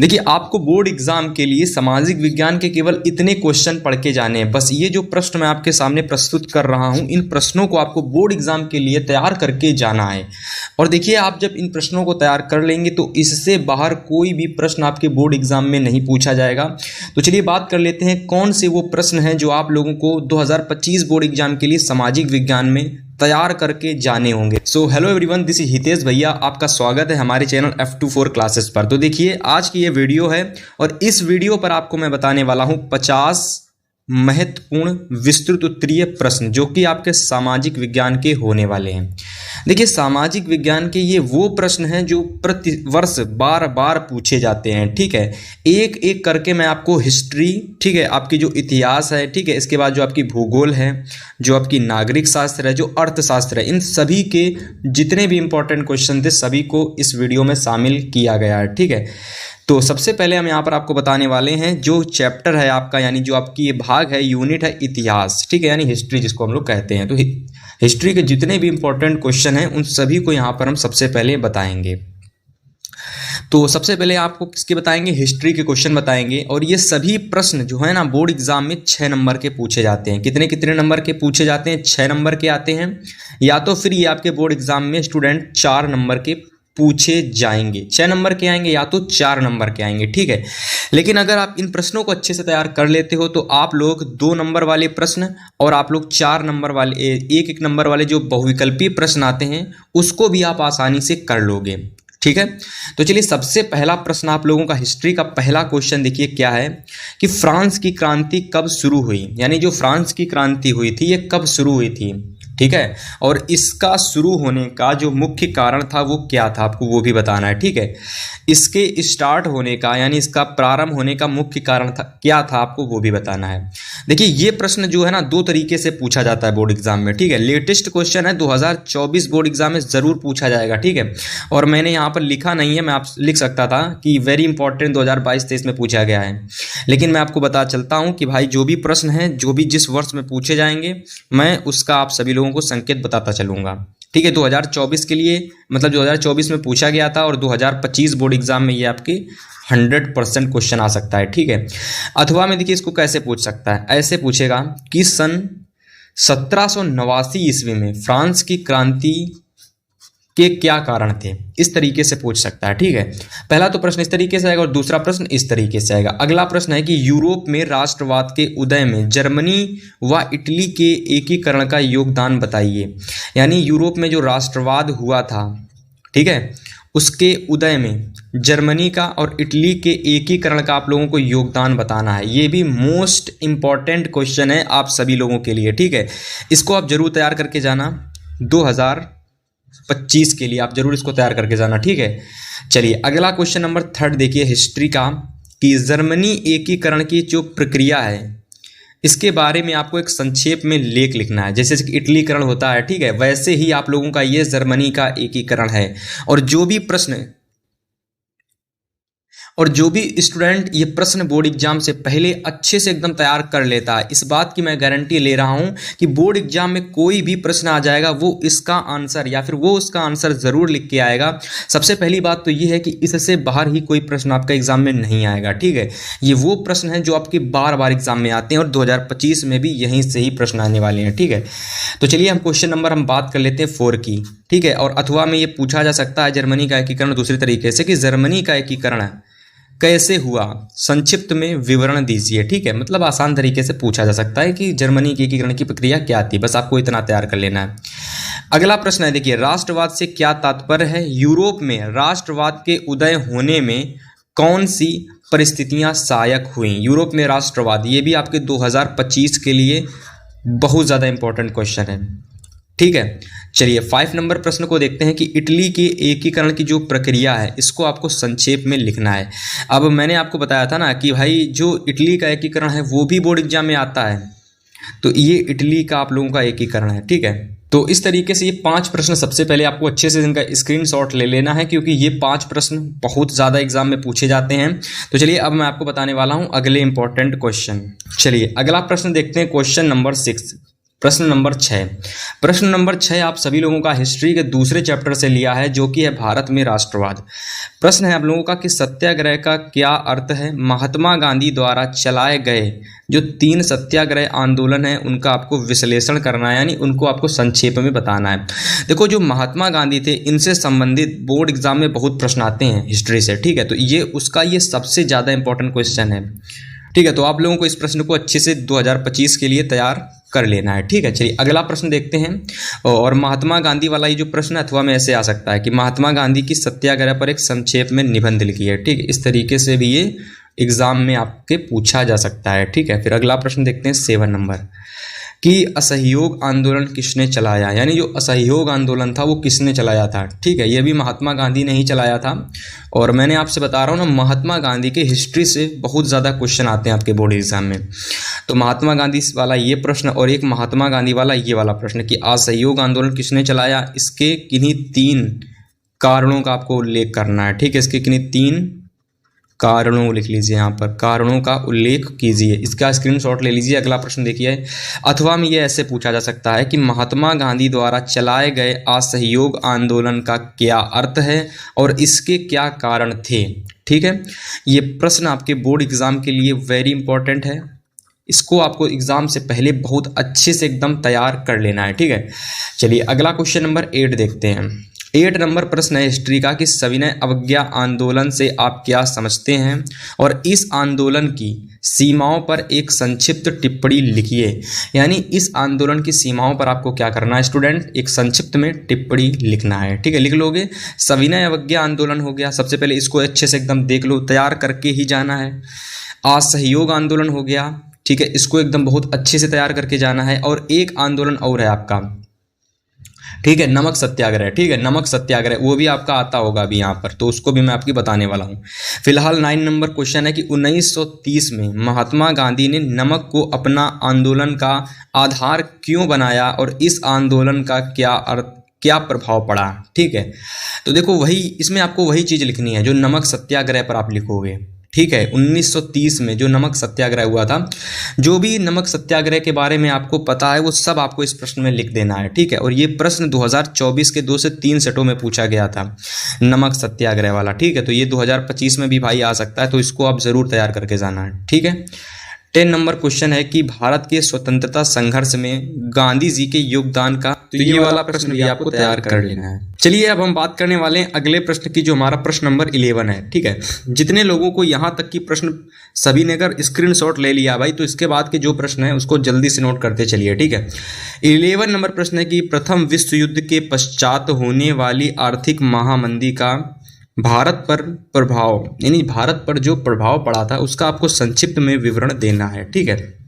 देखिए, आपको board exam के लिए सामाजिक विज्ञान के केवल इतने क्वेश्चन पढ़ के जाने हैं। बस ये जो प्रश्न मैं आपके सामने प्रस्तुत कर रहा हूं, इन प्रश्नों को आपको बोर्ड एग्जाम के लिए तैयार करके जाना है। और देखिए, आप जब इन प्रश्नों को तैयार कर लेंगे तो इससे बाहर कोई भी प्रश्न आपके बोर्ड एग्जाम में नहीं पूछा जाएगा। तो चलिए बात कर लेते हैं कौन से वो प्रश्न हैं जो आप लोगों को 2025 बोर्ड एग्जाम के लिए सामाजिक विज्ञान में तैयार करके जाने होंगे। So hello everyone, this is Hitesh भैया, आपका स्वागत है हमारे चैनल F24 क्लासेस पर। तो देखिए, आज की ये वीडियो है और इस वीडियो पर आपको मैं बताने वाला हूं 50 महत्वपूर्ण विस्तृत उत्तरीय प्रश्न जो कि आपके सामाजिक विज्ञान के होने वाले हैं। देखिए, सामाजिक विज्ञान के ये वो प्रश्न हैं जो प्रति वर्ष बार बार पूछे जाते हैं। ठीक है, एक एक करके मैं आपको हिस्ट्री, ठीक है, आपकी जो इतिहास है, ठीक है, इसके बाद जो आपकी भूगोल है, जो आपकी नागरिक शास्त्र है, जो अर्थशास्त्र है, इन सभी के जितने भी इंपॉर्टेंट क्वेश्चन थे सभी को इस वीडियो में शामिल किया गया है। ठीक है, तो सबसे पहले हम यहाँ पर आपको बताने वाले हैं जो चैप्टर है आपका, यानी जो आपकी ये भाग है, यूनिट है इतिहास, ठीक है, यानी हिस्ट्री जिसको हम लोग कहते हैं। तो हिस्ट्री के जितने भी इंपॉर्टेंट क्वेश्चन हैं उन सभी को यहाँ पर हम सबसे पहले बताएंगे। तो सबसे पहले आपको किसके बताएंगे? हिस्ट्री के क्वेश्चन बताएंगे। और ये सभी प्रश्न जो है ना बोर्ड एग्जाम में 6 नंबर के पूछे जाते हैं। कितने कितने नंबर के पूछे जाते हैं? 6 नंबर के आते हैं, या तो फिर ये आपके बोर्ड एग्जाम में स्टूडेंट 4 नंबर के पूछे जाएंगे। 6 नंबर के आएंगे या तो 4 नंबर के आएंगे। ठीक है, लेकिन अगर आप इन प्रश्नों को अच्छे से तैयार कर लेते हो तो आप लोग 2 नंबर वाले प्रश्न और आप लोग 4 नंबर वाले, एक नंबर वाले जो बहुविकल्पीय प्रश्न आते हैं उसको भी आप आसानी से कर लोगे। ठीक है, तो चलिए सबसे पहला प्रश्न आप लोगों का हिस्ट्री का पहला क्वेश्चन देखिए क्या है कि फ्रांस की क्रांति कब शुरू हुई, यानी जो फ्रांस की क्रांति हुई थी ये कब शुरू हुई थी। ठीक है, और इसका शुरू होने का जो मुख्य कारण था वो क्या था, आपको वो भी बताना है। ठीक है, इसके स्टार्ट होने का यानी इसका प्रारंभ होने का मुख्य कारण था क्या था, आपको वो भी बताना है। देखिए, ये प्रश्न जो है ना 2 तरीके से पूछा जाता है बोर्ड एग्जाम में। ठीक है, लेटेस्ट क्वेश्चन है, 2024 बोर्ड एग्जाम में जरूर पूछा जाएगा। ठीक है, और मैंने यहाँ पर लिखा नहीं है, मैं आप लिख सकता था कि वेरी इंपॉर्टेंट 2022-23 में पूछा गया है, लेकिन मैं आपको बता चलता हूँ कि भाई जो भी प्रश्न है, जो भी जिस वर्ष में पूछे जाएंगे, मैं उसका आप सभी लोगों को संकेत बताता चलूंगा। ठीक है, 2024 के लिए मतलब 2024 में पूछा गया था और 2025 बोर्ड एग्जाम में ये आपके 100% क्वेश्चन आ सकता है। ठीक है, अथवा में देखिए इसको कैसे पूछ सकता है, ऐसे पूछेगा कि सन 1789 ईस्वी में फ्रांस की क्रांति के क्या कारण थे, इस तरीके से पूछ सकता है। ठीक है, पहला तो प्रश्न इस तरीके से आएगा और दूसरा प्रश्न इस तरीके से आएगा। अगला प्रश्न है कि यूरोप में राष्ट्रवाद के उदय में जर्मनी व इटली के एकीकरण का योगदान बताइए, यानी यूरोप में जो राष्ट्रवाद हुआ था, ठीक है, उसके उदय में जर्मनी का और इटली के एकीकरण का आप लोगों को योगदान बताना है। ये भी मोस्ट इंपॉर्टेंट क्वेश्चन है आप सभी लोगों के लिए। ठीक है, इसको आप जरूर तैयार करके जाना, 2025 के लिए आप जरूर इसको तैयार करके जाना। ठीक है, चलिए अगला क्वेश्चन नंबर 3 देखिए हिस्ट्री का कि जर्मनी एकीकरण की जो प्रक्रिया है इसके बारे में आपको एक संक्षेप में लेख लिखना है। जैसे कि इटलीकरण होता है, ठीक है, वैसे ही आप लोगों का ये जर्मनी का एकीकरण है। और जो भी स्टूडेंट ये प्रश्न बोर्ड एग्जाम से पहले अच्छे से एकदम तैयार कर लेता है, इस बात की मैं गारंटी ले रहा हूं कि बोर्ड एग्जाम में कोई भी प्रश्न आ जाएगा वो इसका आंसर या फिर वो उसका आंसर जरूर लिख के आएगा। सबसे पहली बात तो ये है कि इससे बाहर ही कोई प्रश्न आपका एग्जाम में नहीं आएगा। ठीक है, ये वो प्रश्न है जो आपके बार बार एग्जाम में आते हैं और 2025 में भी यहीं से ही प्रश्न आने वाले हैं। ठीक है, तो चलिए हम क्वेश्चन नंबर हम बात कर लेते हैं 4 की। ठीक है, और अथवा में ये पूछा जा सकता है जर्मनी का एकीकरण दूसरे तरीके से कि जर्मनी का एकीकरण कैसे हुआ, संक्षिप्त में विवरण दीजिए। ठीक है, मतलब आसान तरीके से पूछा जा सकता है कि जर्मनी के एकीकरण की प्रक्रिया क्या थी, बस आपको इतना तैयार कर लेना है। अगला प्रश्न है देखिए, राष्ट्रवाद से क्या तात्पर्य है? यूरोप में राष्ट्रवाद के उदय होने में कौन सी परिस्थितियां सहायक हुई? यूरोप में राष्ट्रवाद, ये भी आपके 2025 के लिए बहुत ज्यादा इंपॉर्टेंट क्वेश्चन है। ठीक है, चलिए 5 नंबर प्रश्न को देखते हैं कि इटली के एकीकरण की जो प्रक्रिया है इसको आपको संक्षेप में लिखना है। अब मैंने आपको बताया था ना कि भाई जो इटली का एकीकरण है वो भी बोर्ड एग्जाम में आता है, तो ये इटली का आप लोगों का एकीकरण है। ठीक है, तो इस तरीके से ये 5 प्रश्न सबसे पहले आपको अच्छे से इनका स्क्रीनशॉट ले लेना है क्योंकि ये 5 प्रश्न बहुत ज़्यादा एग्जाम में पूछे जाते हैं। तो चलिए अब मैं आपको बताने वाला हूँ अगले इंपॉर्टेंट क्वेश्चन। चलिए अगला प्रश्न देखते हैं, क्वेश्चन नंबर 6 प्रश्न नंबर 6। प्रश्न नंबर 6 आप सभी लोगों का हिस्ट्री के दूसरे चैप्टर से लिया है, जो कि है भारत में राष्ट्रवाद। प्रश्न है आप लोगों का कि सत्याग्रह का क्या अर्थ है। महात्मा गांधी द्वारा चलाए गए जो 3 सत्याग्रह आंदोलन है उनका आपको विश्लेषण करना है, यानी उनको आपको संक्षेप में बताना है। देखो, जो महात्मा गांधी थे इनसे संबंधित बोर्ड एग्जाम में बहुत प्रश्न आते हैं हिस्ट्री से, ठीक है। तो ये सबसे ज़्यादा इंपॉर्टेंट क्वेश्चन है, ठीक है। तो आप लोगों को इस प्रश्न को अच्छे से 2025 के लिए तैयार कर लेना है, ठीक है। चलिए अगला प्रश्न देखते हैं। और महात्मा गांधी वाला ये जो प्रश्न है अथवा में ऐसे आ सकता है कि महात्मा गांधी की सत्याग्रह पर एक संक्षेप में निबंध लिखिए, ठीक है। इस तरीके से भी ये एग्जाम में आपके पूछा जा सकता है, ठीक है। फिर अगला प्रश्न देखते हैं 7 नंबर कि असहयोग आंदोलन किसने चलाया, यानी जो असहयोग आंदोलन था वो किसने चलाया था, ठीक है। ये भी महात्मा गांधी ने ही चलाया था। और मैंने आपसे बता रहा हूँ ना, महात्मा गांधी के हिस्ट्री से बहुत ज़्यादा क्वेश्चन आते हैं आपके बोर्ड एग्जाम में। तो महात्मा गांधी वाला ये प्रश्न और एक महात्मा गांधी वाला ये वाला प्रश्न कि असहयोग आंदोलन किसने चलाया, इसके किन्हीं 3 कारणों का आपको उल्लेख करना है, ठीक है। इसके किन्हीं 3 कारणों लिख लीजिए, यहाँ पर कारणों का उल्लेख कीजिए, इसका स्क्रीनशॉट ले लीजिए। अगला प्रश्न देखिए, अथवा में ये ऐसे पूछा जा सकता है कि महात्मा गांधी द्वारा चलाए गए असहयोग आंदोलन का क्या अर्थ है और इसके क्या कारण थे, ठीक है। ये प्रश्न आपके बोर्ड एग्जाम के लिए वेरी इंपॉर्टेंट है, इसको आपको एग्जाम से पहले बहुत अच्छे से एकदम तैयार कर लेना है, ठीक है। चलिए अगला क्वेश्चन नंबर 8 देखते हैं। 8 नंबर प्रश्न है हिस्ट्री का कि सविनय अवज्ञा आंदोलन से आप क्या समझते हैं और इस आंदोलन की सीमाओं पर एक संक्षिप्त टिप्पणी लिखिए। यानी इस आंदोलन की सीमाओं पर आपको क्या करना है स्टूडेंट, एक संक्षिप्त में टिप्पणी लिखना है, ठीक है। लिख लोगे। सविनय अवज्ञा आंदोलन हो गया, सबसे पहले इसको अच्छे से एकदम देख लो, तैयार करके ही जाना है। असहयोग आंदोलन हो गया, ठीक है, इसको एकदम बहुत अच्छे से तैयार करके जाना है। और एक आंदोलन और है आपका, ठीक है, नमक सत्याग्रह, ठीक है, नमक सत्याग्रह वो भी आपका आता होगा अभी यहाँ पर, तो उसको भी मैं आपकी बताने वाला हूँ। फिलहाल 9 नंबर क्वेश्चन है कि 1930 में महात्मा गांधी ने नमक को अपना आंदोलन का आधार क्यों बनाया और इस आंदोलन का क्या प्रभाव पड़ा, ठीक है। तो देखो वही इसमें आपको वही चीज़ लिखनी है जो नमक सत्याग्रह पर आप लिखोगे, ठीक है। 1930 में जो नमक सत्याग्रह हुआ था, जो भी नमक सत्याग्रह के बारे में आपको पता है वो सब आपको इस प्रश्न में लिख देना है, ठीक है। और ये प्रश्न 2024 के 2 से 3 सेटों में पूछा गया था नमक सत्याग्रह वाला, ठीक है। तो ये 2025 में भी भाई आ सकता है, तो इसको आप ज़रूर तैयार करके जाना है, ठीक है। 10 नंबर क्वेश्चन है कि भारत के स्वतंत्रता संघर्ष में गांधी जी के योगदान का, तो ये वाला प्रश्न भी आपको तैयार कर लेना है। चलिए अब हम बात करने वाले हैं अगले प्रश्न की, जो हमारा प्रश्न नंबर 11 है, ठीक है। जितने लोगों को यहाँ तक की प्रश्न सभी ने अगर स्क्रीनशॉट ले लिया भाई, तो इसके बाद के जो प्रश्न है उसको जल्दी से नोट करते चलिए, ठीक है। 11 नंबर प्रश्न है कि प्रथम विश्व युद्ध के पश्चात होने वाली आर्थिक महामंदी का भारत पर प्रभाव, यानी भारत पर जो प्रभाव पड़ा था उसका आपको संक्षिप्त में विवरण देना है, ठीक है।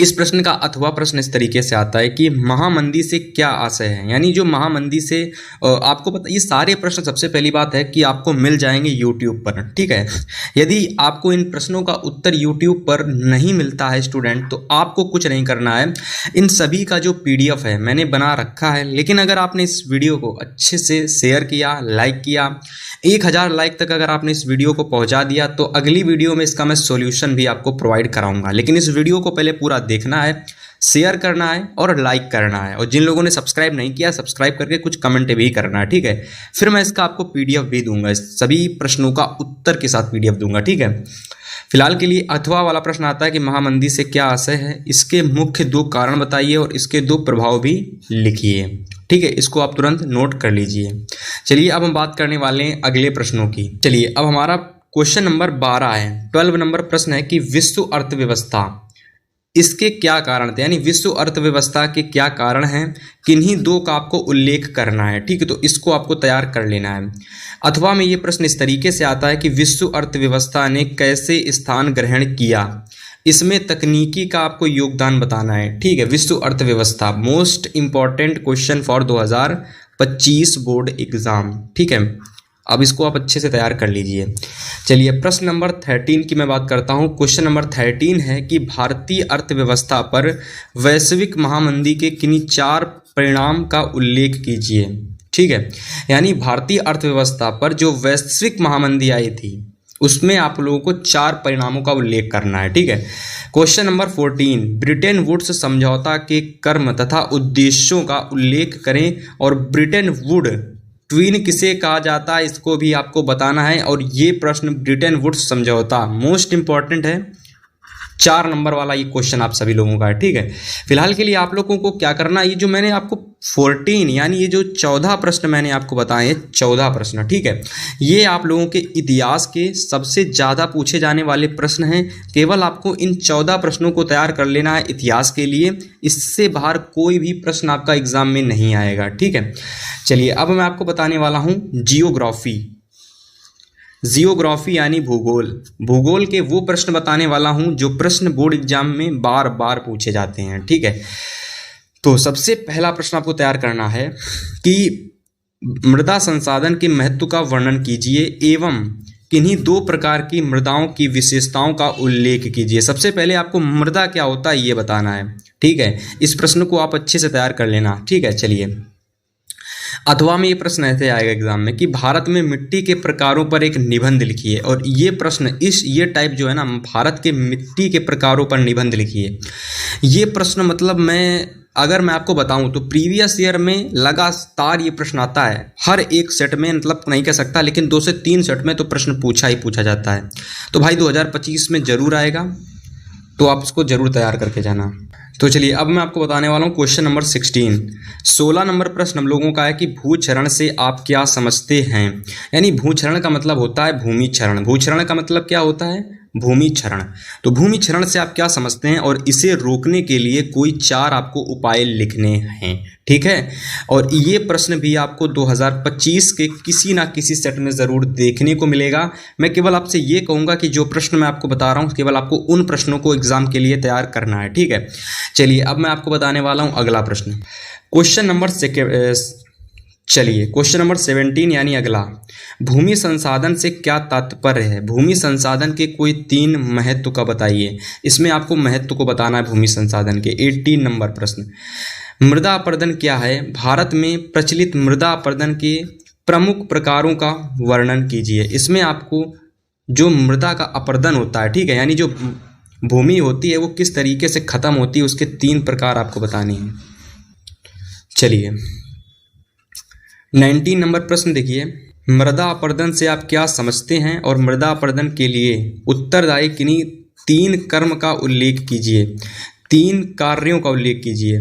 इस प्रश्न का अथवा प्रश्न इस तरीके से आता है कि महामंदी से क्या आशय है, यानी जो महामंदी से आपको पता, ये सारे प्रश्न सबसे पहली बात है कि आपको मिल जाएंगे यूट्यूब पर, ठीक है। यदि आपको इन प्रश्नों का उत्तर यूट्यूब पर नहीं मिलता है स्टूडेंट, तो आपको कुछ नहीं करना है, इन सभी का जो PDF है मैंने बना रखा है। लेकिन अगर आपने इस वीडियो को अच्छे से शेयर किया, लाइक किया, 1000 लाइक तक अगर आपने इस वीडियो को पहुंचा दिया, तो अगली वीडियो में इसका मैं सॉल्यूशन भी आपको प्रोवाइड कराऊंगा। लेकिन इस वीडियो को पहले पूरा देखना है, शेयर करना है और लाइक करना है, और जिन लोगों ने सब्सक्राइब नहीं किया, सब्सक्राइब करके कुछ कमेंट भी करना है, ठीक है। फिर मैं इसका आपको PDF भी दूंगा, सभी प्रश्नों का उत्तर के साथ PDF दूंगा, ठीक है। फिलहाल के लिए अथवा वाला प्रश्न आता है कि महामंदी से क्या आशय है, इसके मुख्य 2 कारण बताइए और इसके 2 प्रभाव भी लिखिए, ठीक है। इसको आप तुरंत नोट कर लीजिए। चलिए अब हम बात करने वाले हैं अगले प्रश्नों की। चलिए अब हमारा क्वेश्चन नंबर 12 है, 12 नंबर प्रश्न है कि विश्व अर्थव्यवस्था, इसके क्या कारण थे, यानी विश्व अर्थव्यवस्था के क्या कारण हैं, किन्हीं 2 का आपको उल्लेख करना है, ठीक है। तो इसको आपको तैयार कर लेना है। अथवा में ये प्रश्न इस तरीके से आता है कि विश्व अर्थव्यवस्था ने कैसे स्थान ग्रहण किया, इसमें तकनीकी का आपको योगदान बताना है, ठीक है। विश्व अर्थव्यवस्था most important question for 2025 board exam, ठीक है। अब इसको आप अच्छे से तैयार कर लीजिए। चलिए प्रश्न नंबर 13 की मैं बात करता हूँ। क्वेश्चन नंबर 13 है कि भारतीय अर्थव्यवस्था पर वैश्विक महामंदी के किन्हीं 4 परिणाम का उल्लेख कीजिए, ठीक है। यानी भारतीय अर्थव्यवस्था पर जो वैश्विक महामंदी आई थी उसमें आप लोगों को 4 परिणामों का उल्लेख करना है। ठीक है, क्वेश्चन नंबर 14, ब्रिटेन वुड्स समझौता के कर्म तथा उद्देश्यों का उल्लेख करें और ब्रिटेन वुड ट्वीन किसे कहा जाता है इसको भी आपको बताना है। और ये प्रश्न ब्रिटेन वुड्स समझौता मोस्ट इंपॉर्टेंट है, 4 नंबर वाला ये क्वेश्चन आप सभी लोगों का है। ठीक है, फिलहाल के लिए आप लोगों को क्या करना है, ये जो मैंने आपको 14 यानी ये जो 14 प्रश्न मैंने आपको बताए, 14 प्रश्न, ठीक है, ये आप लोगों के इतिहास के सबसे ज़्यादा पूछे जाने वाले प्रश्न हैं। केवल आपको इन 14 प्रश्नों को तैयार कर लेना है इतिहास के लिए, इससे बाहर कोई भी प्रश्न आपका एग्जाम में नहीं आएगा। ठीक है, चलिए अब मैं आपको बताने वाला हूँ जियोग्राफी। जियोग्राफी यानी भूगोल, भूगोल के वो प्रश्न बताने वाला हूं जो प्रश्न बोर्ड एग्जाम में बार बार पूछे जाते हैं। ठीक है, तो सबसे पहला प्रश्न आपको तैयार करना है कि मृदा संसाधन के महत्व का वर्णन कीजिए एवं किन्हीं 2 प्रकार की मृदाओं की विशेषताओं का उल्लेख कीजिए। सबसे पहले आपको मृदा क्या होता है ये बताना है। ठीक है, इस प्रश्न को आप अच्छे से तैयार कर लेना। ठीक है, चलिए, अथवा में ये प्रश्न ऐसे आएगा एग्जाम में कि भारत में मिट्टी के प्रकारों पर एक निबंध लिखिए। और ये प्रश्न ये टाइप जो है ना, भारत के मिट्टी के प्रकारों पर निबंध लिखिए, ये प्रश्न मतलब अगर मैं आपको बताऊं तो प्रीवियस ईयर में लगातार ये प्रश्न आता है, हर एक सेट में, मतलब नहीं कह सकता लेकिन 2 से 3 सेट में तो प्रश्न पूछा जाता है। तो भाई 2025 में जरूर आएगा, तो आप इसको जरूर तैयार करके जाना। तो चलिए अब मैं आपको बताने वाला हूँ क्वेश्चन नंबर 16 नंबर प्रश्न हम लोगों का है कि भूक्षरण से आप क्या समझते हैं। यानी भूक्षरण का मतलब होता है भूमि क्षरण। भूक्षरण का मतलब क्या होता है, भूमि क्षरण। तो भूमि क्षरण से आप क्या समझते हैं और इसे रोकने के लिए कोई 4 आपको उपाय लिखने हैं। ठीक है, और ये प्रश्न भी आपको 2025 के किसी ना किसी सेट में ज़रूर देखने को मिलेगा। मैं केवल आपसे ये कहूँगा कि जो प्रश्न मैं आपको बता रहा हूँ केवल आपको उन प्रश्नों को एग्जाम के लिए तैयार करना है। ठीक है, चलिए अब मैं आपको बताने वाला हूँ अगला प्रश्न, क्वेश्चन नंबर 17 यानी अगला, भूमि संसाधन से क्या तात्पर्य है। भूमि संसाधन के कोई 3 महत्व का बताइए। इसमें आपको महत्व को बताना है भूमि संसाधन के। 18 नंबर प्रश्न, मृदा अपरदन क्या है। भारत में प्रचलित मृदा अपरदन के प्रमुख प्रकारों का वर्णन कीजिए। इसमें आपको जो मृदा का अपरदन होता है, ठीक है, यानी जो भूमि होती है वो किस तरीके से खत्म होती है, उसके 3 प्रकार आपको बताने हैं। चलिए 19 नंबर प्रश्न देखिए, मृदा अपरदन से आप क्या समझते हैं और मृदा अपरदन के लिए उत्तरदायी किन्हीं 3 कर्म का उल्लेख कीजिए। 3 कार्यों का उल्लेख कीजिए,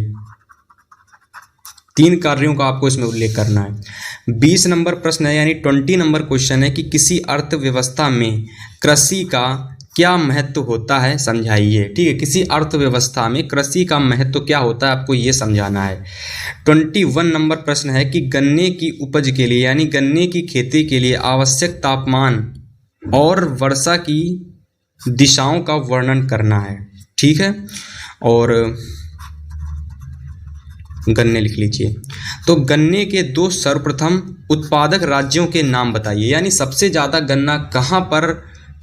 3 कार्यों का आपको इसमें उल्लेख करना है। 20 नंबर प्रश्न है यानी 20 नंबर क्वेश्चन है कि किसी अर्थव्यवस्था में कृषि का क्या महत्व होता है समझाइए। ठीक है, किसी अर्थव्यवस्था में कृषि का महत्व क्या होता है आपको ये समझाना है। 21 नंबर प्रश्न है कि गन्ने की उपज के लिए यानी गन्ने की खेती के लिए आवश्यक तापमान और वर्षा की दिशाओं का वर्णन करना है। ठीक है, और गन्ने लिख लीजिए। तो गन्ने के 2 सर्वप्रथम उत्पादक राज्यों के नाम बताइए, यानी सबसे ज़्यादा गन्ना कहाँ पर,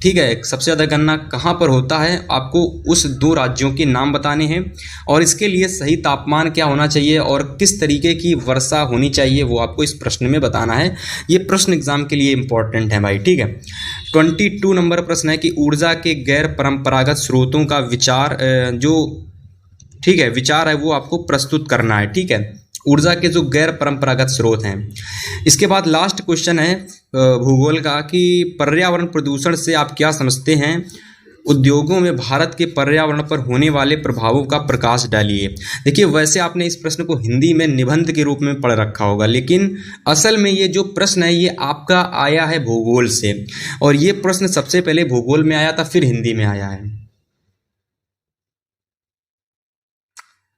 ठीक है, सबसे ज़्यादा गन्ना कहाँ पर होता है, आपको उस 2 राज्यों के नाम बताने हैं। और इसके लिए सही तापमान क्या होना चाहिए और किस तरीके की वर्षा होनी चाहिए वो आपको इस प्रश्न में बताना है। ये प्रश्न एग्जाम के लिए इम्पोर्टेंट है भाई। ठीक है, 22 नंबर प्रश्न है कि ऊर्जा के गैर परंपरागत स्रोतों का विचार ठीक है विचार है वो आपको प्रस्तुत करना है। ठीक है, ऊर्जा के जो गैर परंपरागत स्रोत हैं। इसके बाद लास्ट क्वेश्चन है भूगोल का कि पर्यावरण प्रदूषण से आप क्या समझते हैं। उद्योगों में भारत के पर्यावरण पर होने वाले प्रभावों का प्रकाश डालिए। देखिए, वैसे आपने इस प्रश्न को हिंदी में निबंध के रूप में पढ़ रखा होगा, लेकिन असल में ये जो प्रश्न है ये आपका आया है भूगोल से, और ये प्रश्न सबसे पहले भूगोल में आया था फिर हिंदी में आया है।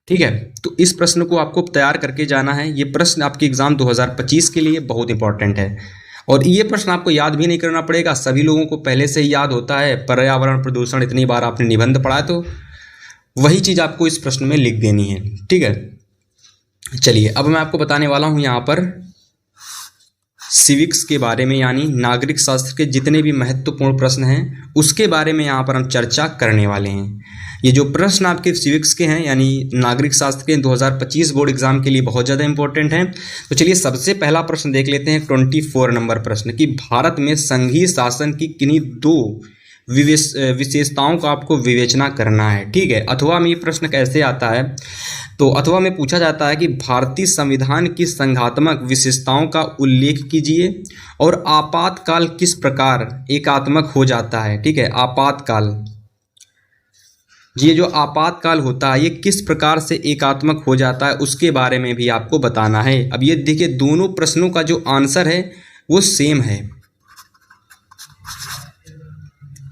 ठीक है, तो इस प्रश्न को आपको तैयार करके जाना है। ये प्रश्न आपके एग्जाम 2025 के लिए बहुत इंपॉर्टेंट है, और ये प्रश्न आपको याद भी नहीं करना पड़ेगा, सभी लोगों को पहले से ही याद होता है। पर्यावरण प्रदूषण इतनी बार आपने निबंध पढ़ा है, तो वही चीज़ आपको इस प्रश्न में लिख देनी है। ठीक है, चलिए अब मैं आपको बताने वाला हूँ यहाँ पर सिविक्स के बारे में यानी नागरिक शास्त्र के जितने भी महत्वपूर्ण प्रश्न हैं उसके बारे में यहाँ पर हम चर्चा करने वाले हैं। ये जो प्रश्न आपके सिविक्स के हैं यानी नागरिक शास्त्र के 2025 बोर्ड एग्जाम के लिए बहुत ज़्यादा इंपॉर्टेंट हैं। तो चलिए सबसे पहला प्रश्न देख लेते हैं 24 नंबर प्रश्न कि भारत में संघीय शासन की किन्हीं दो विशेषताओं का आपको विवेचना करना है। ठीक है, अथवा में ये प्रश्न कैसे आता है, तो अथवा में पूछा जाता है कि भारतीय संविधान की संघात्मक विशेषताओं का उल्लेख कीजिए और आपातकाल किस प्रकार एकात्मक हो जाता है। ठीक है, आपातकाल, ये जो आपातकाल होता है ये किस प्रकार से एकात्मक हो जाता है उसके बारे में भी आपको बताना है। अब ये देखिए दोनों प्रश्नों का जो आंसर है वो सेम है।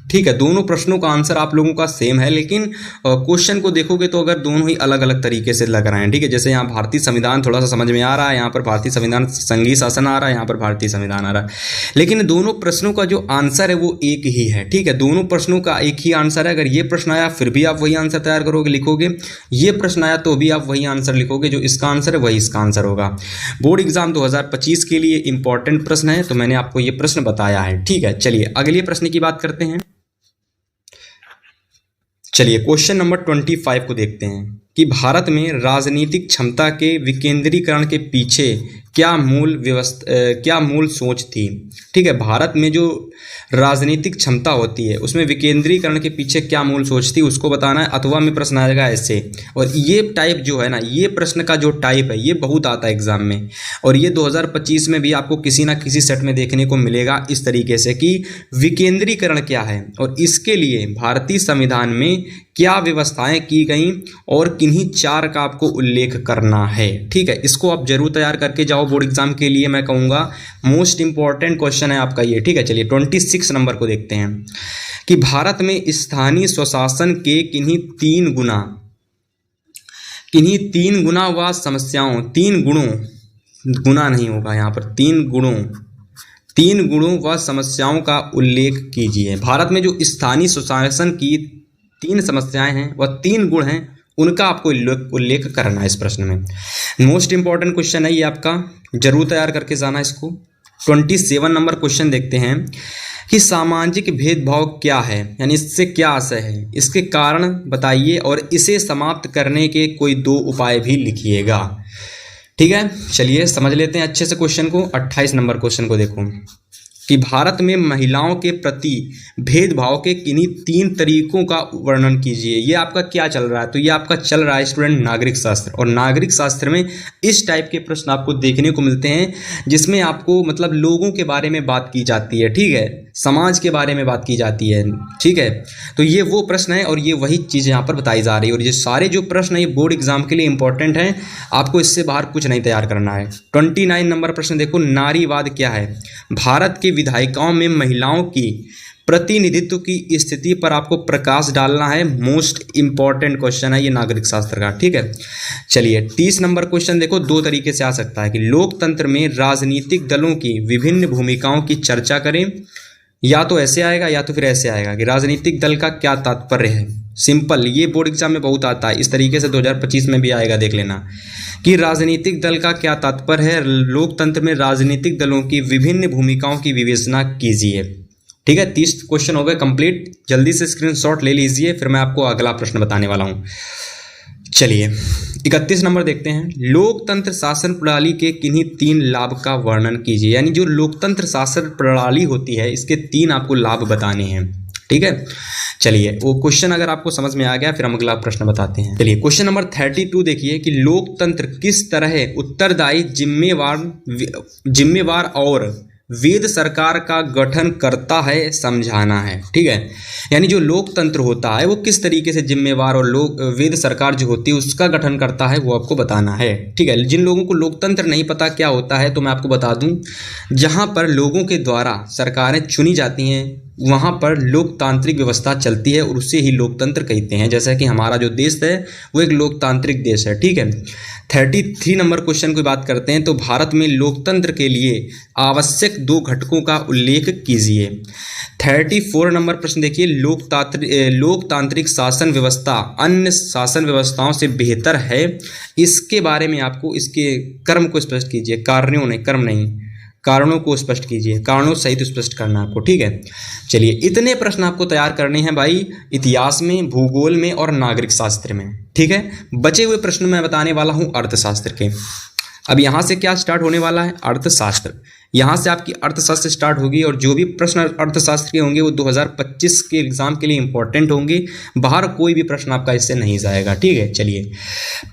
ठीक है, दोनों प्रश्नों का आंसर आप लोगों का सेम है, लेकिन क्वेश्चन को देखोगे तो अगर दोनों ही अलग अलग तरीके से लग रहे हैं। ठीक है, जैसे यहाँ भारतीय संविधान थोड़ा सा समझ में आ रहा है, यहाँ पर भारतीय संविधान संघीय शासन आ रहा है, यहाँ पर भारतीय संविधान आ रहा है, लेकिन दोनों प्रश्नों का जो आंसर है वो एक ही है। ठीक है, दोनों प्रश्नों का एक ही आंसर है। अगर ये प्रश्न आया फिर भी आप वही आंसर तैयार करोगे, लिखोगे, ये प्रश्न आया तो भी आप वही आंसर लिखोगे, जो इसका आंसर है वही इसका आंसर होगा। बोर्ड एग्जाम 2025 के लिए इंपॉर्टेंट प्रश्न है, तो मैंने आपको ये प्रश्न बताया है। ठीक है, चलिए अगले प्रश्न की बात करते हैं। चलिए क्वेश्चन नंबर 25 को देखते हैं कि भारत में राजनीतिक क्षमता के विकेंद्रीकरण के पीछे क्या मूल सोच थी। ठीक है, भारत में जो राजनीतिक क्षमता होती है उसमें विकेंद्रीकरण के पीछे क्या मूल सोच थी उसको बताना है। अथवा में प्रश्न आएगा ऐसे, और ये टाइप जो है ना, ये प्रश्न का जो टाइप है ये बहुत आता है एग्जाम में, और ये 2025 में भी आपको किसी ना किसी सेट में देखने को मिलेगा इस तरीके से कि विकेंद्रीकरण क्या है और इसके लिए भारतीय संविधान में क्या व्यवस्थाएं की गई और किन्हीं चार का आपको उल्लेख करना है। ठीक है, इसको आप जरूर तैयार करके जाओ बोर्ड एग्जाम के लिए, मैं कहूँगा मोस्ट इंपॉर्टेंट क्वेश्चन है आपका ये। ठीक है, चलिए 26 नंबर को देखते हैं कि भारत में स्थानीय स्वशासन के किन्हीं तीन गुना व समस्याओं, गुना नहीं होगा यहाँ पर, तीन गुणों व समस्याओं का उल्लेख कीजिए। भारत में जो स्थानीय स्वशासन की 3 समस्याएं हैं व 3 गुण हैं उनका आपको उल्लेख करना है इस प्रश्न में। मोस्ट इंपॉर्टेंट क्वेश्चन है ये आपका, जरूर तैयार करके जाना इसको। 27 नंबर क्वेश्चन देखते हैं कि सामाजिक भेदभाव क्या है, यानी इससे क्या आशय है, इसके कारण बताइए और इसे समाप्त करने के कोई 2 उपाय भी लिखिएगा। ठीक है, चलिए समझ लेते हैं अच्छे से क्वेश्चन को। 28 नंबर क्वेश्चन को देखो कि भारत में महिलाओं के प्रति भेदभाव के किन्हीं 3 तरीकों का वर्णन कीजिए। ये आपका क्या चल रहा है, तो ये आपका चल रहा है स्टूडेंट नागरिक शास्त्र, और नागरिक शास्त्र में इस टाइप के प्रश्न आपको देखने को मिलते हैं जिसमें आपको मतलब लोगों के बारे में बात की जाती है। ठीक है, समाज के बारे में बात की जाती है। ठीक है, तो ये वो प्रश्न है और ये वही चीज़ यहाँ पर बताई जा रही है, और ये सारे जो प्रश्न है ये बोर्ड एग्जाम के लिए इंपॉर्टेंट हैं, आपको इससे बाहर कुछ नहीं तैयार करना है। 29 नंबर प्रश्न देखो, नारीवाद क्या है। भारत के विधायिकाओं में महिलाओं की प्रतिनिधित्व की स्थिति पर आपको प्रकाश डालना है। मोस्ट इंपॉर्टेंट क्वेश्चन है ये नागरिक शास्त्र का। ठीक है, चलिए 30 नंबर क्वेश्चन देखो, 2 तरीके से आ सकता है कि लोकतंत्र में राजनीतिक दलों की विभिन्न भूमिकाओं की चर्चा करें, या तो ऐसे आएगा या तो फिर ऐसे आएगा कि राजनीतिक दल का क्या तात्पर्य है। सिंपल, ये बोर्ड एग्जाम में बहुत आता है, इस तरीके से 2025 में भी आएगा, देख लेना कि राजनीतिक दल का क्या तात्पर्य है, लोकतंत्र में राजनीतिक दलों की विभिन्न भूमिकाओं की विवेचना कीजिए। ठीक है, 30 क्वेश्चन हो गए कंप्लीट, जल्दी से स्क्रीनशॉट ले लीजिए, फिर मैं आपको अगला प्रश्न बताने वाला हूँ। चलिए 31 नंबर देखते हैं, लोकतंत्र शासन प्रणाली के किन्हीं 3 लाभ का वर्णन कीजिए। यानी जो लोकतंत्र शासन प्रणाली होती है इसके 3 आपको लाभ बताने हैं। ठीक है, चलिए वो क्वेश्चन अगर आपको समझ में आ गया फिर हम अगला प्रश्न बताते हैं। चलिए क्वेश्चन नंबर 32 देखिए कि लोकतंत्र किस तरह उत्तरदायी, जिम्मेवार और वेद सरकार का गठन करता है, समझाना है। ठीक है, यानी जो लोकतंत्र होता है वो किस तरीके से जिम्मेवार और वेद सरकार जो होती है उसका गठन करता है, वो आपको बताना है। ठीक है, जिन लोगों को लोकतंत्र नहीं पता क्या होता है तो मैं आपको बता दूं, जहां पर लोगों के द्वारा सरकारें चुनी जाती हैं वहाँ पर लोकतांत्रिक व्यवस्था चलती है और उसे ही लोकतंत्र कहते हैं। जैसा कि हमारा जो देश है वो एक लोकतांत्रिक देश है। ठीक है, 33 नंबर क्वेश्चन की बात करते हैं तो भारत में लोकतंत्र के लिए आवश्यक 2 घटकों का उल्लेख कीजिए। 34 नंबर प्रश्न देखिए, लोकतांत्रिक शासन व्यवस्था अन्य शासन व्यवस्थाओं से बेहतर है, इसके बारे में आपको इसके कर्म को स्पष्ट कीजिए। कार्यों नहीं, कर्म नहीं, कारणों को स्पष्ट कीजिए, कारणों सहित स्पष्ट करना आपको, ठीक है। चलिए, इतने प्रश्न आपको तैयार करने हैं भाई इतिहास में, भूगोल में और नागरिक शास्त्र में, ठीक है। बचे हुए प्रश्न मैं बताने वाला हूं अर्थशास्त्र के। अब यहाँ से क्या स्टार्ट होने वाला है, अर्थशास्त्र। यहाँ से आपकी अर्थशास्त्र स्टार्ट होगी और जो भी प्रश्न अर्थशास्त्र के होंगे वो 2025 के एग्जाम के लिए इंपॉर्टेंट होंगे। बाहर कोई भी प्रश्न आपका इससे नहीं जाएगा, ठीक है। चलिए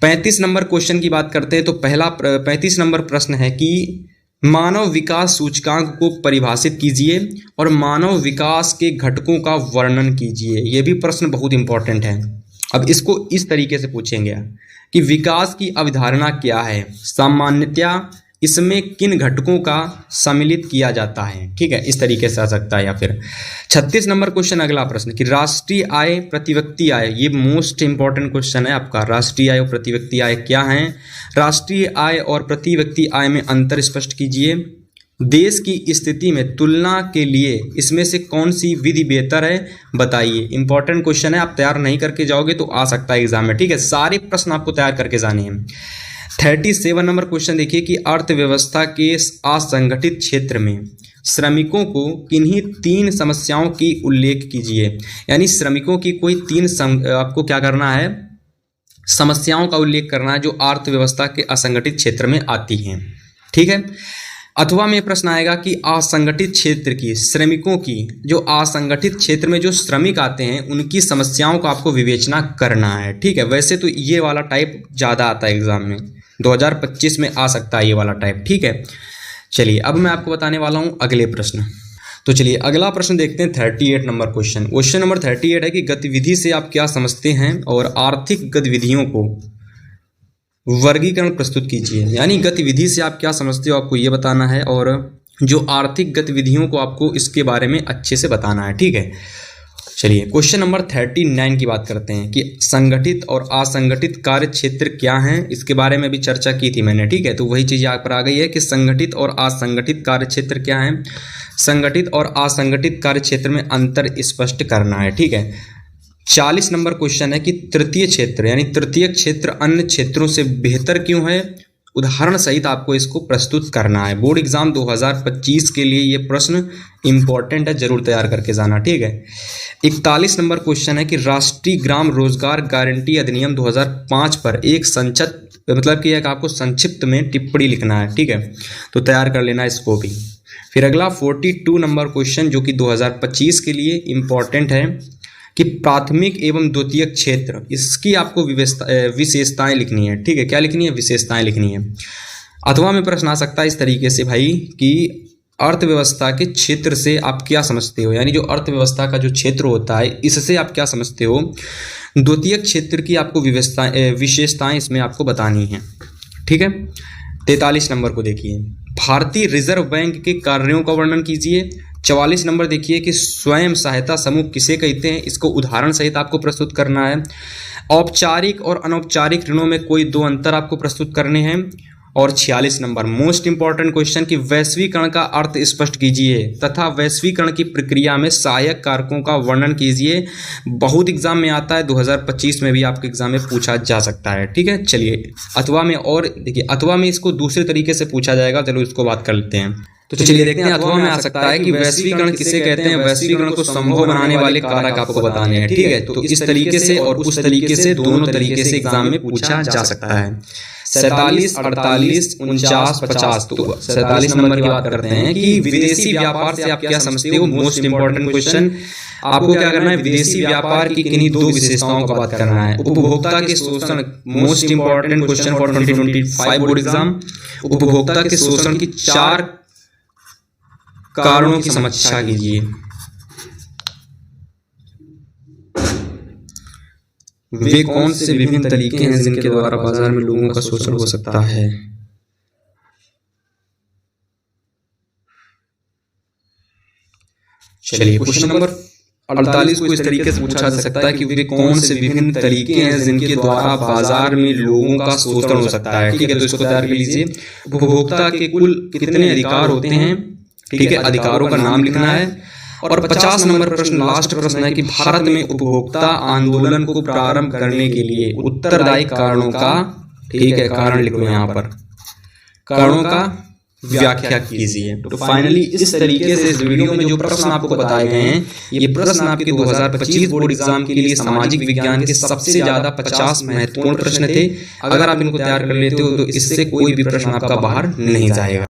35 नंबर क्वेश्चन की बात करते हैं। तो पहला 35 नंबर प्रश्न है कि मानव विकास सूचकांक को परिभाषित कीजिए और मानव विकास के घटकों का वर्णन कीजिए। ये भी प्रश्न बहुत इंपॉर्टेंट है। अब इसको इस तरीके से पूछेंगे कि विकास की अवधारणा क्या है, सामान्यतया इसमें किन घटकों का सम्मिलित किया जाता है, ठीक है, इस तरीके से आ सकता है। या फिर 36 नंबर क्वेश्चन, अगला प्रश्न कि राष्ट्रीय आय प्रति व्यक्ति आय, ये मोस्ट इंपॉर्टेंट क्वेश्चन है आपका। राष्ट्रीय आय और प्रति व्यक्ति आय क्या है, राष्ट्रीय आय और प्रति व्यक्ति आय में अंतर स्पष्ट कीजिए। देश की स्थिति में तुलना के लिए इसमें से कौन सी विधि बेहतर है बताइए। इंपॉर्टेंट क्वेश्चन है, आप तैयार नहीं करके जाओगे तो आ सकता है एग्जाम में, ठीक है। सारे प्रश्न आपको तैयार करके जाने हैं। 37 नंबर क्वेश्चन देखिए कि अर्थव्यवस्था के असंगठित क्षेत्र में श्रमिकों को किन्हीं 3 समस्याओं की उल्लेख कीजिए। यानी श्रमिकों की कोई 3 आपको क्या करना है, समस्याओं का उल्लेख करना है जो अर्थव्यवस्था के असंगठित क्षेत्र में आती हैं, ठीक है। अथवा में प्रश्न आएगा कि असंगठित क्षेत्र की श्रमिकों की, जो असंगठित क्षेत्र में जो श्रमिक आते हैं उनकी समस्याओं को आपको विवेचना करना है, ठीक है। वैसे तो ये वाला टाइप ज़्यादा आता है एग्जाम में, 2025 में आ सकता है ये वाला टाइप, ठीक है। चलिए अब मैं आपको बताने वाला हूँ अगले प्रश्न। तो चलिए अगला प्रश्न देखते हैं 38 नंबर क्वेश्चन। क्वेश्चन नंबर 38 है कि गतिविधि से आप क्या समझते हैं और आर्थिक गतिविधियों को वर्गीकरण प्रस्तुत कीजिए। यानी गतिविधि से आप क्या समझते हो आपको ये बताना है और जो आर्थिक गतिविधियों को आपको इसके बारे में अच्छे से बताना है, ठीक है। चलिए क्वेश्चन नंबर 39 की बात करते हैं कि संगठित और असंगठित कार्य क्षेत्र क्या हैं, इसके बारे में भी चर्चा की थी मैंने, ठीक है। तो वही चीज़ यहाँ पर आ गई है कि संगठित और असंगठित कार्य क्षेत्र क्या हैं, संगठित और असंगठित कार्य क्षेत्र में अंतर स्पष्ट करना है, ठीक है। 40 नंबर क्वेश्चन है कि तृतीय क्षेत्र यानी तृतीय क्षेत्र अन्य क्षेत्रों से बेहतर क्यों है, उदाहरण सहित आपको इसको प्रस्तुत करना है। बोर्ड एग्जाम 2025 के लिए ये प्रश्न इंपॉर्टेंट है, जरूर तैयार करके जाना, ठीक है। 41 नंबर क्वेश्चन है कि राष्ट्रीय ग्राम रोजगार गारंटी अधिनियम 2005 पर एक मतलब कि एक आपको संक्षिप्त में टिप्पणी लिखना है, ठीक है। तो तैयार कर लेना इसको भी। फिर अगला 42 नंबर क्वेश्चन जो कि 2025 के लिए इम्पॉर्टेंट है कि प्राथमिक एवं द्वितीयक क्षेत्र, इसकी आपको विशेषताएं लिखनी है, ठीक है। क्या लिखनी है, विशेषताएं लिखनी है। अथवा में प्रश्न आ सकता है इस तरीके से भाई कि अर्थव्यवस्था के क्षेत्र से आप क्या समझते हो, यानी जो अर्थव्यवस्था का जो क्षेत्र होता है इससे आप क्या समझते हो। द्वितीयक क्षेत्र की आपको विशेषताएं इसमें आपको बतानी है, ठीक है। 43 नंबर को देखिए, भारतीय रिजर्व बैंक के कार्यों का वर्णन कीजिए। 44 नंबर देखिए कि स्वयं सहायता समूह किसे कहते हैं, इसको उदाहरण सहित आपको प्रस्तुत करना है। औपचारिक और अनौपचारिक ऋणों में कोई 2 अंतर आपको प्रस्तुत करने हैं। और 46 नंबर मोस्ट इंपॉर्टेंट क्वेश्चन कि वैश्वीकरण का अर्थ स्पष्ट कीजिए तथा वैश्वीकरण की प्रक्रिया में सहायक कारकों का वर्णन कीजिए। बहुत एग्जाम में आता है, 2025 में भी आपके एग्जाम में पूछा जा सकता है, ठीक है। चलिए अथवा में, और देखिए अथवा में इसको दूसरे तरीके से पूछा जाएगा, चलो इसको बात कर लेते हैं। तो चलिए देखते हैं अथवा में आ सकता है कि वैश्वीकरण किसे कहते हैं, वैश्वीकरण को संभव बनाने वाले कारक आपको बताने हैं, ठीक है। तो इस तरीके से और उस तरीके से, दोनों तरीके से एग्जाम में पूछा जा सकता है। 47, 48, 49, 50। तो 47 नंबर की बात करते हैं कि विदेशी व्यापार से आप क्या समझते हो, मोस्ट इंपॉर्टेंट क्वेश्चन। आपको क्या करना है, विदेशी व्यापार की किन्हीं 2 विशेषताओं का बात करना है। उपभोक्ता के शोषण, most important question for 2025 board exam. उपभोक्ता के शोषण की 4 कारणों की समीक्षा कीजिए। वे कौन से विभिन्न तरीके हैं जिनके द्वारा बाजार में लोगों का शोषण हो सकता है। चलिए क्वेश्चन नंबर 48 को इस तरीके से पूछा जा सकता है कि वे कौन से विभिन्न तरीके हैं जिनके द्वारा बाजार में लोगों का शोषण हो सकता है, ठीक है। तो इसको तैयार कर लीजिए। उपभोक्ता के कुल कितने अधिकार होते हैं, ठीक है, अधिकारों का नाम लिखना है। और 50 नंबर प्रश्न लास्ट प्रश्न है कि भारत में उपभोक्ता आंदोलन को प्रारंभ करने के लिए उत्तरदायी कारणों का, ठीक है, कारण लिखो यहाँ पर, कारणों का व्याख्या कीजिए। तो फाइनली इस तरीके से इस वीडियो में जो प्रश्न आपको बताए गए हैं, ये प्रश्न आपके 2025 बोर्ड एग्जाम के लिए सामाजिक विज्ञान के सबसे ज्यादा 50 महत्वपूर्ण प्रश्न थे। अगर आप इनको तैयार कर लेते हो तो इससे कोई भी प्रश्न आपका बाहर नहीं जाएगा।